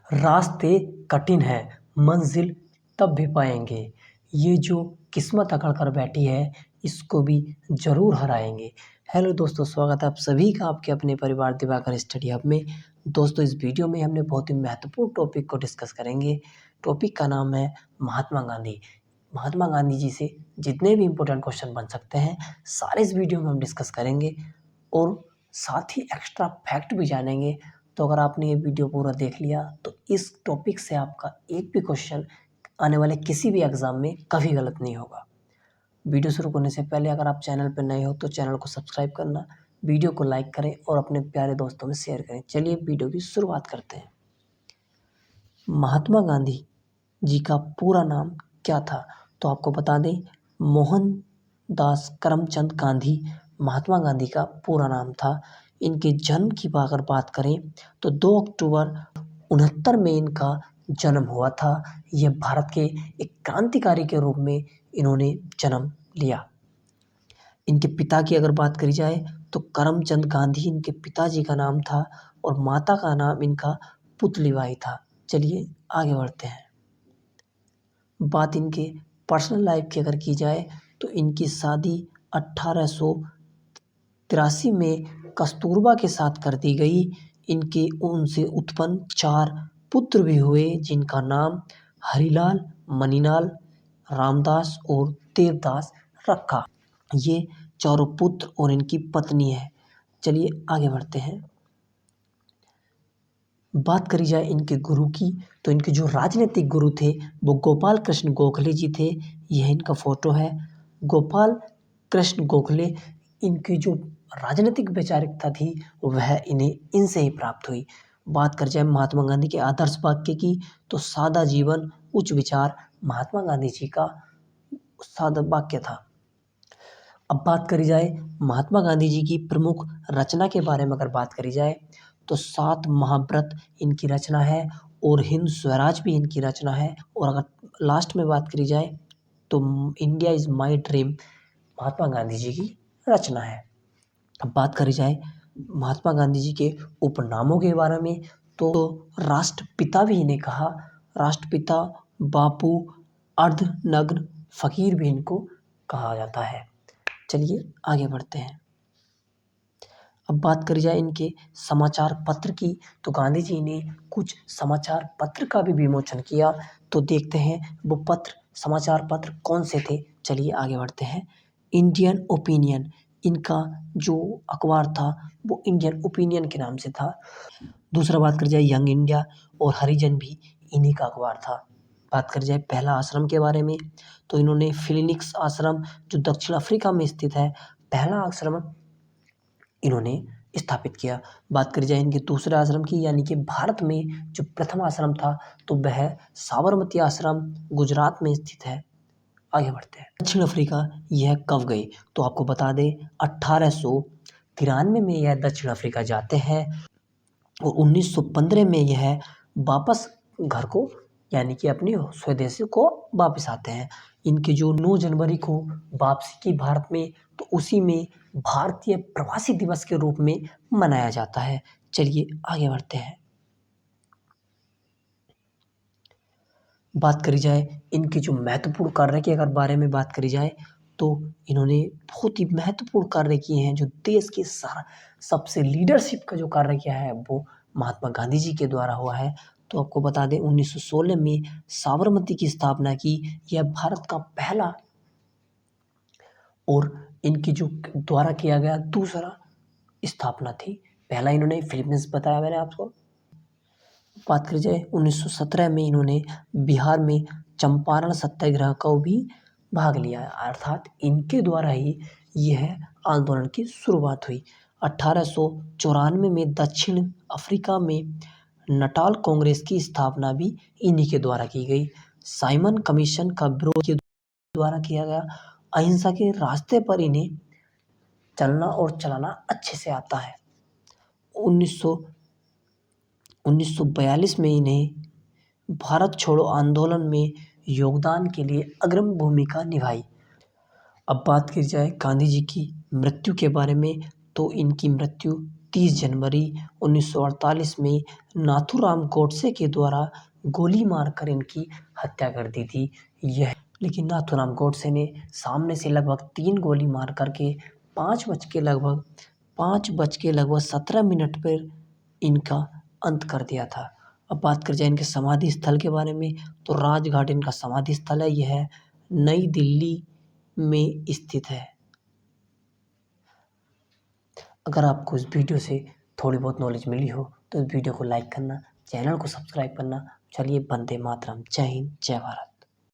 रास्ते कठिन है, मंजिल तब भी पाएंगे। ये जो किस्मत अकड़ कर बैठी है, इसको भी ज़रूर हराएंगे। हेलो दोस्तों, स्वागत है आप सभी का आपके अपने परिवार दिवाकर स्टडी हब में। दोस्तों, इस वीडियो में हमने बहुत ही महत्वपूर्ण टॉपिक को डिस्कस करेंगे। टॉपिक का नाम है महात्मा गांधी। महात्मा गांधी जी से जितने भी इम्पोर्टेंट क्वेश्चन बन सकते हैं, सारे इस वीडियो में हम डिस्कस करेंगे और साथ ही एक्स्ट्रा फैक्ट भी जानेंगे। तो अगर आपने ये वीडियो पूरा देख लिया तो इस टॉपिक से आपका एक भी क्वेश्चन आने वाले किसी भी एग्ज़ाम में कभी गलत नहीं होगा। वीडियो शुरू करने से पहले अगर आप चैनल पर नए हो तो चैनल को सब्सक्राइब करना, वीडियो को लाइक करें और अपने प्यारे दोस्तों में शेयर करें। चलिए वीडियो की शुरुआत करते हैं। महात्मा गांधी जी का पूरा नाम क्या था? तो आपको बता दें, मोहनदास करमचंद गांधी महात्मा गांधी का पूरा नाम था। इनके जन्म की अगर बात करें तो 2 अक्टूबर 69 में इनका जन्म हुआ था। यह भारत के एक क्रांतिकारी के रूप में इन्होंने जन्म लिया। इनके पिता की अगर बात करी जाए तो करमचंद गांधी इनके पिताजी का नाम था और माता का नाम इनका पुतलीबाई था। चलिए आगे बढ़ते हैं। बात इनके पर्सनल लाइफ की अगर की जाए तो इनकी शादी 1883 में कस्तूरबा के साथ कर दी गई। इनके उनसे उत्पन्न 4 पुत्र भी हुए, जिनका नाम हरिलाल, मनीलाल, रामदास और देवदास रखा। ये चारों पुत्र और इनकी पत्नी है। चलिए आगे बढ़ते हैं। बात करी जाए इनके गुरु की तो इनके जो राजनीतिक गुरु थे वो गोपाल कृष्ण गोखले जी थे। यह इनका फोटो है। गोपाल कृष्ण गोखले, इनकी जो राजनीतिक वैचारिकता थी वह इन्हें इनसे ही प्राप्त हुई। बात कर जाए महात्मा गांधी के आदर्श वाक्य की तो सादा जीवन उच्च विचार महात्मा गांधी जी का सादा वाक्य था। अब बात करी जाए महात्मा गांधी जी की प्रमुख रचना के बारे में अगर बात करी जाए तो 7 महाव्रत इनकी रचना है और हिंद स्वराज भी इनकी रचना है। और अगर लास्ट में बात करी जाए तो India is my dream Mahatma Gandhi ji की रचना है। अब बात करी जाए महात्मा गांधी जी के उपनामों के बारे में तो राष्ट्रपिता भी इन्हें कहा। राष्ट्रपिता, बापू, अर्धनग्न फकीर भी इनको कहा जाता है। चलिए आगे बढ़ते हैं। अब बात करी जाए इनके समाचार पत्र की तो गांधी जी ने कुछ समाचार पत्र का भी विमोचन किया। तो देखते हैं वो पत्र, समाचार पत्र कौन से थे। चलिए आगे बढ़ते हैं। इंडियन ओपिनियन, इनका जो अखबार था वो इंडियन ओपिनियन के नाम से था। दूसरा बात करी जाए यंग इंडिया और हरिजन भी इन्हीं का अखबार था। बात करी जाए पहला आश्रम के बारे में तो इन्होंने फिलिनिक्स आश्रम जो दक्षिण अफ्रीका में स्थित है, पहला आश्रम इन्होंने स्थापित किया। बात करी जाए इनके दूसरे आश्रम की यानी कि भारत में जो प्रथम आश्रम था तो वह साबरमती आश्रम गुजरात में स्थित है। आगे बढ़ते हैं। दक्षिण अफ्रीका यह कब गए तो आपको बता दें 1893 में यह दक्षिण अफ्रीका जाते हैं और 1915 में यह वापस घर को यानी कि अपनी स्वदेश को वापस आते हैं। इनके जो 9 जनवरी को वापसी की भारत में तो उसी में भारतीय प्रवासी दिवस के रूप में मनाया जाता है। चलिए आगे बढ़ते हैं। बात करी जाए इनके जो महत्वपूर्ण कार्य के अगर बारे में बात करी जाए तो इन्होंने बहुत ही महत्वपूर्ण कार्य किए हैं। जो देश के सारा सबसे लीडरशिप का जो कार्य किया है वो महात्मा गांधी जी के द्वारा हुआ है। तो आपको बता दें 1916 में साबरमती की स्थापना की। यह भारत का पहला और इनकी जो द्वारा किया गया दूसरा स्थापना थी। पहला इन्होंने फिलीपींस बताया मैंने आपको। बात करी जाए 1917 में इन्होंने बिहार में चंपारण सत्याग्रह का भी भाग लिया, अर्थात इनके द्वारा ही यह आंदोलन की शुरुआत हुई। 1894 में दक्षिण अफ्रीका में नटाल कांग्रेस की स्थापना भी इन्हीं के द्वारा की गई। साइमन कमीशन का विरोध के द्वारा किया गया। अहिंसा के रास्ते पर इन्हें चलना और चलाना अच्छे से आता है। 1942 में इन्हें भारत छोड़ो आंदोलन में योगदान के लिए अग्रणी भूमिका निभाई। अब बात की जाए गांधी जी की मृत्यु के बारे में तो इनकी मृत्यु 30 जनवरी 1948 में नाथूराम गोडसे के द्वारा गोली मारकर इनकी हत्या कर दी थी। लेकिन नाथूराम गोडसे ने सामने से लगभग 3 गोली मार करके 5:17 पर इनका अंत कर दिया था। अब बात कर जाए इनके समाधि स्थल के बारे में, तो राजघाट इनका समाधि स्थल है। यह नई दिल्ली में स्थित है। अगर आपको इस वीडियो से थोड़ी बहुत नॉलेज मिली हो तो इस वीडियो को लाइक करना, चैनल को सब्सक्राइब करना। चलिए, वंदे मातरम। जय हिंद, जय भारत।